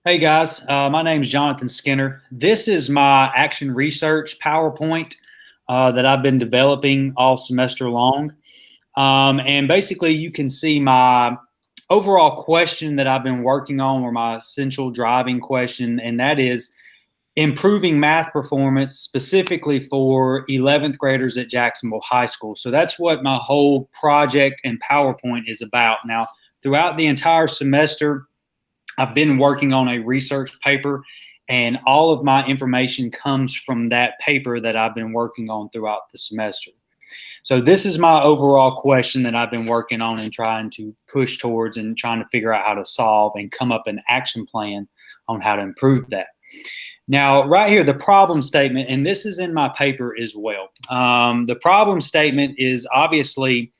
Hey guys, my name is Jonathan Skinner. This is my action research PowerPoint that I've been developing all semester long. And basically, you can see my overall question that I've been working on, or my essential driving question, and that is improving math performance specifically for 11th graders at Jacksonville High School. So that's what my whole project and PowerPoint is about. Now, throughout the entire semester, I've been working on a research paper, and all of my information comes from that paper that I've been working on throughout the semester. So this is my overall question that I've been working on and trying to push towards and trying to figure out how to solve and come up an action plan on how to improve that. Now, right here, the problem statement, and this is in my paper as well. The problem statement is obviously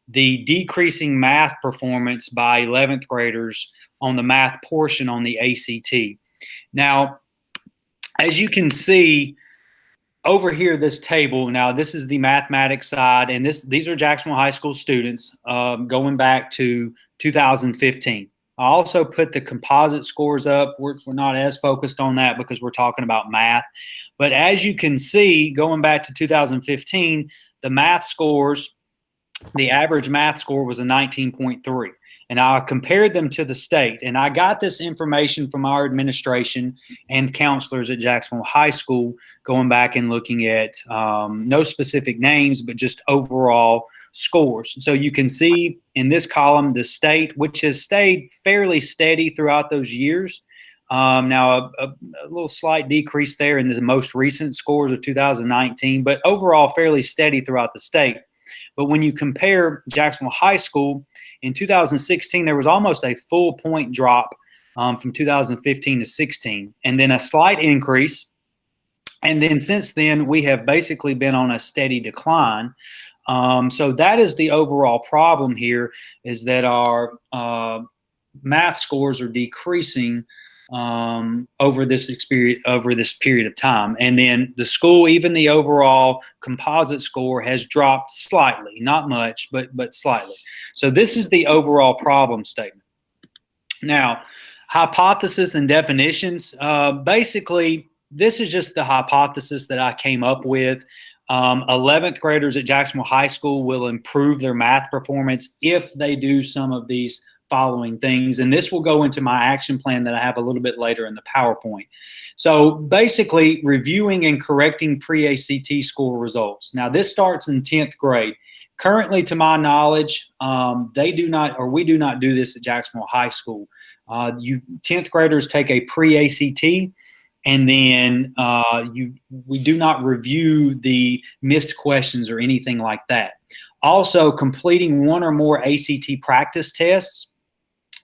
the decreasing math performance by 11th graders on the math portion on the ACT. Now, as you can see over here, this table, now this is the mathematics side, and these are Jacksonville High School students going back to 2015. I also put the composite scores up. We're not as focused on that because we're talking about math. But as you can see, going back to 2015, the math scores, the average math score was a 19.3. And I compared them to the state. And I got this information from our administration and counselors at Jacksonville High School, going back and looking at no specific names, but just overall scores. So you can see in this column the state, which has stayed fairly steady throughout those years. Now, a little slight decrease there in the most recent scores of 2019, but overall fairly steady throughout the state. But when you compare Jacksonville High School, in 2016, there was almost a full point drop from 2015 to 16, and then a slight increase. And then since then, we have basically been on a steady decline. So that is the overall problem here, is that our math scores are decreasing over this period of time. And then the school, even the overall composite score, has dropped slightly, not much, but slightly. So this is the overall problem statement. Now, hypothesis and definitions. Basically, this is just the hypothesis that I came up with. 11th graders at Jacksonville High School will improve their math performance if they do some of these following things. And this will go into my action plan that I have a little bit later in the PowerPoint. So basically, reviewing and correcting pre-ACT score results. Now, this starts in 10th grade. Currently, to my knowledge, we do not do this at Jacksonville High School. 10th graders take a pre-ACT, and then we do not review the missed questions or anything like that. Also, completing one or more ACT practice tests.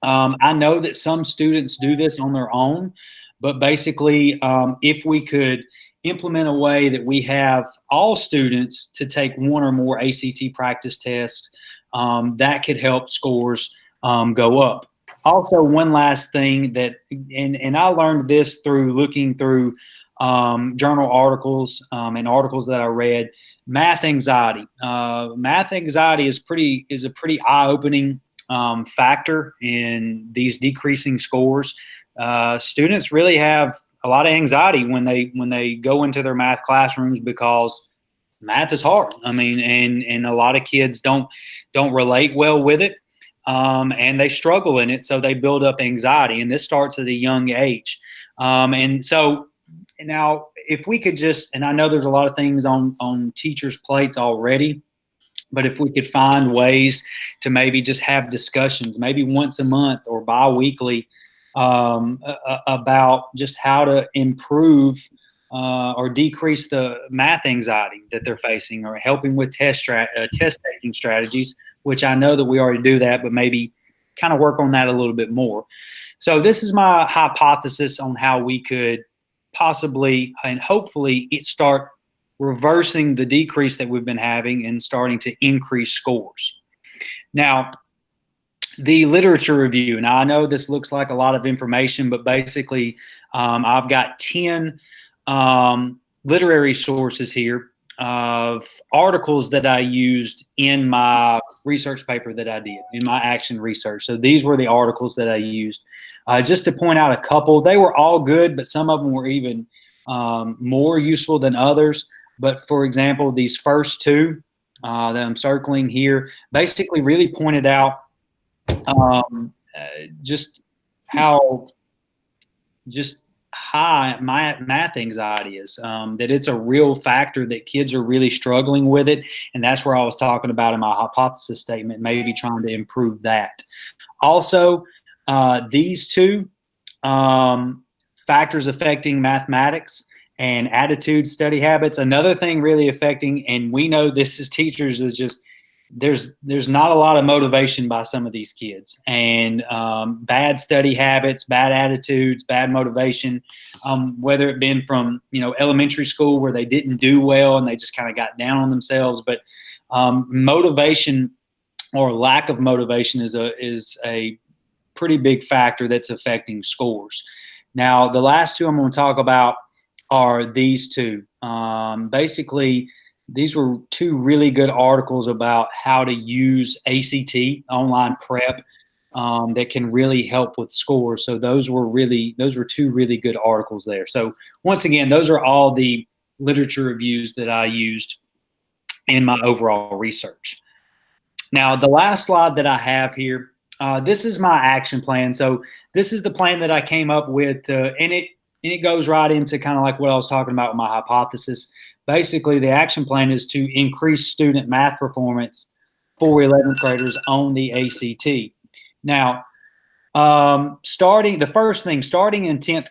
I know that some students do this on their own, but basically, if we could implement a way that we have all students to take one or more ACT practice tests, that could help scores go up. Also, one last thing that, and I learned this through looking through journal articles and articles that I read. Math anxiety. Math anxiety is a pretty eye-opening factor in these decreasing scores. Students really have a lot of anxiety when they go into their math classrooms because math is hard. I mean, and a lot of kids don't relate well with it, and they struggle in it, so they build up anxiety, and this starts at a young age. And so now, if we could just, and I know there's a lot of things on teachers' plates already, but if we could find ways to maybe just have discussions, maybe once a month or bi-weekly, about just how to improve or decrease the math anxiety that they're facing, or helping with test-taking strategies, which I know that we already do that, but maybe kind of work on that a little bit more. So this is my hypothesis on how we could possibly and hopefully start reversing the decrease that we've been having and starting to increase scores. Now, the literature review. Now, I know this looks like a lot of information, but basically I've got 10 literary sources here of articles that I used in my research paper that I did, in my action research. So these were the articles that I used. Just to point out a couple, they were all good, but some of them were even more useful than others. But for example, these first two that I'm circling here basically really pointed out just how just high my math anxiety is, that it's a real factor, that kids are really struggling with it. And that's where I was talking about in my hypothesis statement, maybe trying to improve that. Also, these two factors affecting mathematics and attitude, study habits. Another thing really affecting, and we know this as teachers, is just there's not a lot of motivation by some of these kids, and bad study habits, bad attitudes, bad motivation, whether it been from elementary school where they didn't do well and they just kind of got down on themselves. But motivation or lack of motivation is a pretty big factor that's affecting scores. Now, the last two I'm going to talk about are these two. Basically, these were two really good articles about how to use ACT, online prep, that can really help with scores. So those were two really good articles there. So once again, those are all the literature reviews that I used in my overall research. Now, the last slide that I have here, this is my action plan. So this is the plan that I came up with, and it goes right into kind of like what I was talking about with my hypothesis. Basically, the action plan is to increase student math performance for 11th graders on the ACT. Now, starting in 10th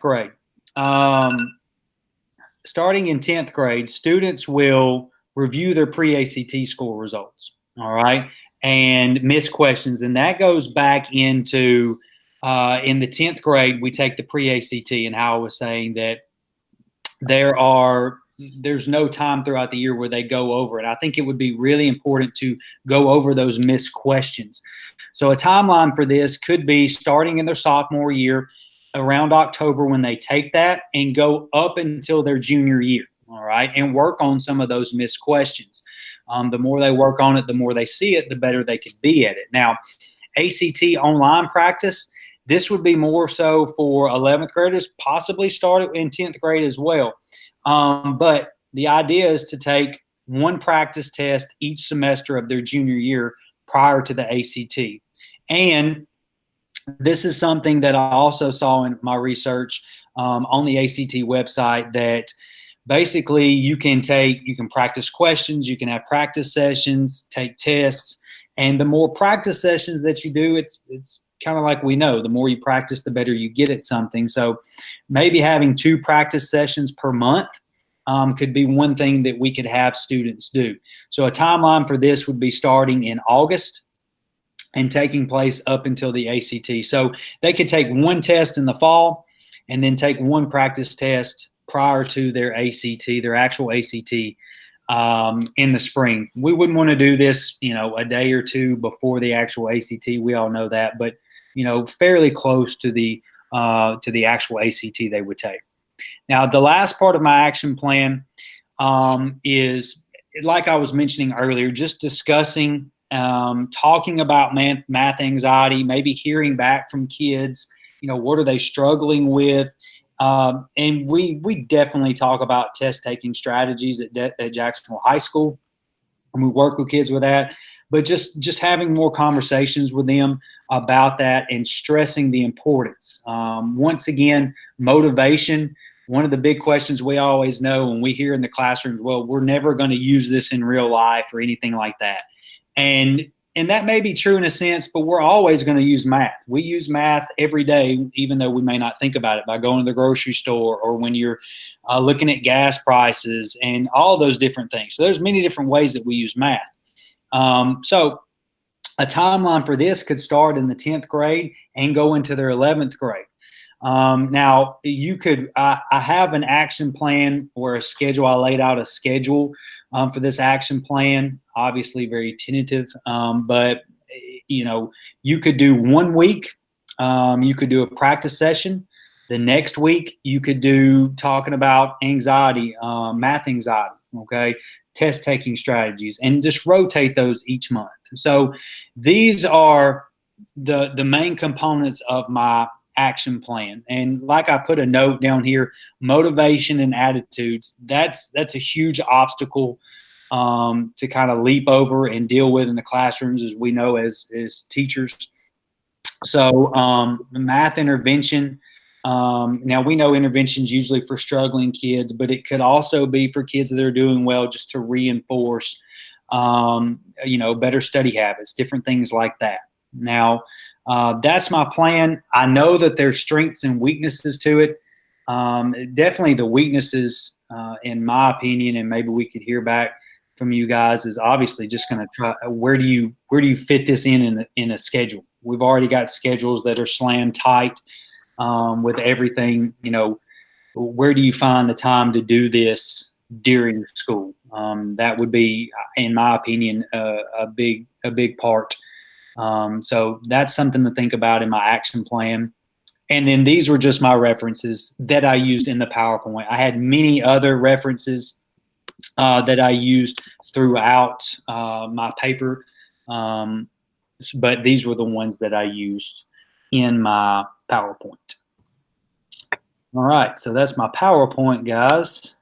grade, students will review their pre-ACT score results, all right, and miss questions. And that goes back into, in the 10th grade, we take the pre-ACT, and how I was saying that there's no time throughout the year where they go over it. I think it would be really important to go over those missed questions. So a timeline for this could be starting in their sophomore year, around October when they take that, and go up until their junior year, all right, and work on some of those missed questions. The more they work on it, the more they see it, the better they could be at it. Now, ACT online practice, this would be more so for 11th graders, possibly start in 10th grade as well. But the idea is to take one practice test each semester of their junior year prior to the ACT. And this is something that I also saw in my research on the ACT website, that basically you can practice questions, you can have practice sessions, take tests, and the more practice sessions that you do, it's kind of like we know, the more you practice, the better you get at something. So maybe having 2 practice sessions per month could be one thing that we could have students do. So a timeline for this would be starting in August and taking place up until the ACT. So they could take one test in the fall and then take one practice test prior to their ACT, their actual ACT, in the spring. We wouldn't want to do this, a day or two before the actual ACT. We all know that, but fairly close to the actual ACT they would take. Now, the last part of my action plan is, like I was mentioning earlier, just discussing, talking about math anxiety, maybe hearing back from kids, what are they struggling with? And we definitely talk about test-taking strategies at Jacksonville High School, and we work with kids with that. But just having more conversations with them about that and stressing the importance. Once again, motivation. One of the big questions we always know when we hear in the classrooms, well, we're never going to use this in real life or anything like that. And that may be true in a sense, but we're always going to use math. We use math every day, even though we may not think about it, by going to the grocery store or when you're looking at gas prices and all those different things. So there's many different ways that we use math. So a timeline for this could start in the 10th grade and go into their 11th grade. Now, I have an action plan or a schedule. I laid out a schedule for this action plan, obviously very tentative, but you could do 1 week, you could do a practice session. The next week, you could do talking about anxiety, math anxiety, okay? test taking strategies, and just rotate those each month. So these are the main components of my action plan. And like I put a note down here, motivation and attitudes, that's a huge obstacle to kind of leap over and deal with in the classrooms, as we know as teachers. So math intervention. Now we know intervention is usually for struggling kids, but it could also be for kids that are doing well, just to reinforce, better study habits, different things like that. Now, that's my plan. I know that there's strengths and weaknesses to it. Definitely the weaknesses, in my opinion, and maybe we could hear back from you guys, is obviously just going to try, where do you fit this in a schedule? We've already got schedules that are slammed tight, with everything. Where do you find the time to do this during school? That would be, in my opinion, a big part. So that's something to think about in my action plan. And then these were just my references that I used in the PowerPoint. I had many other references that I used throughout my paper, but these were the ones that I used in my PowerPoint. All right, so that's my PowerPoint, guys.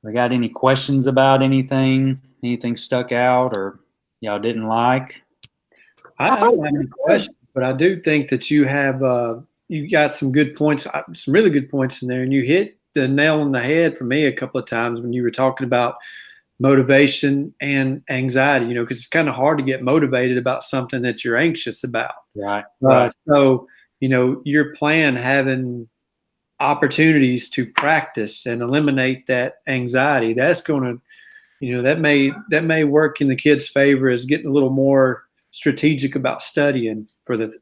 I got any questions about anything? Anything stuck out or y'all didn't like? I don't have any questions, but I do think that you have you got some good points, some really good points in there, and you hit the nail on the head for me a couple of times when you were talking about motivation and anxiety. Because it's kind of hard to get motivated about something that you're anxious about. Right. So your plan having opportunities to practice and eliminate that anxiety, that's going to, that may work in the kids' favor as getting a little more strategic about studying for the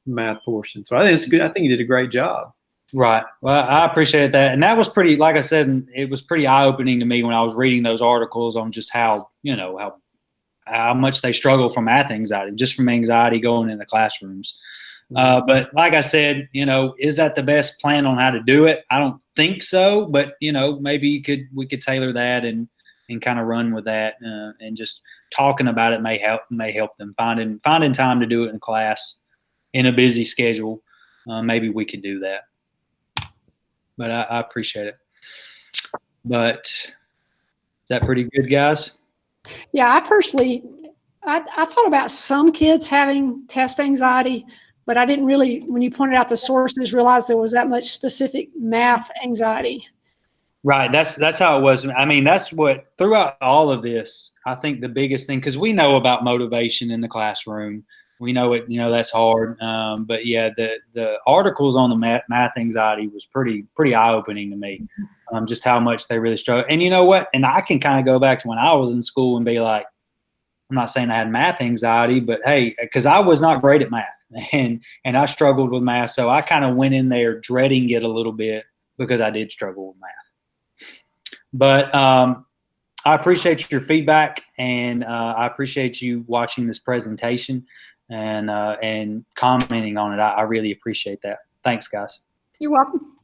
math portion. So I think it's good. I think you did a great job. Right. Well, I appreciate that. And that was pretty, like I said, it was pretty eye-opening to me when I was reading those articles on just how much they struggle from math anxiety, just from anxiety going in the classrooms. But like I said, is that the best plan on how to do it? I don't think so, but maybe we could tailor that and kind of run with that, and just talking about it may help them finding time to do it in class in a busy schedule. Maybe we could do that. But I appreciate it. But is that pretty good, guys? Yeah, I personally, I thought about some kids having test anxiety, but I didn't really, when you pointed out the sources, realize there was that much specific math anxiety. Right. That's how it was. I mean, that's what, throughout all of this, I think the biggest thing, because we know about motivation in the classroom. We know it, that's hard. But yeah, the articles on the math anxiety was pretty eye-opening to me. Just how much they really struggle. And you know what? And I can kind of go back to when I was in school and be like, I'm not saying I had math anxiety, but hey, because I was not great at math and I struggled with math. So I kind of went in there dreading it a little bit because I did struggle with math. But I appreciate your feedback, and I appreciate you watching this presentation and commenting on it. I really appreciate that. Thanks, guys. You're welcome.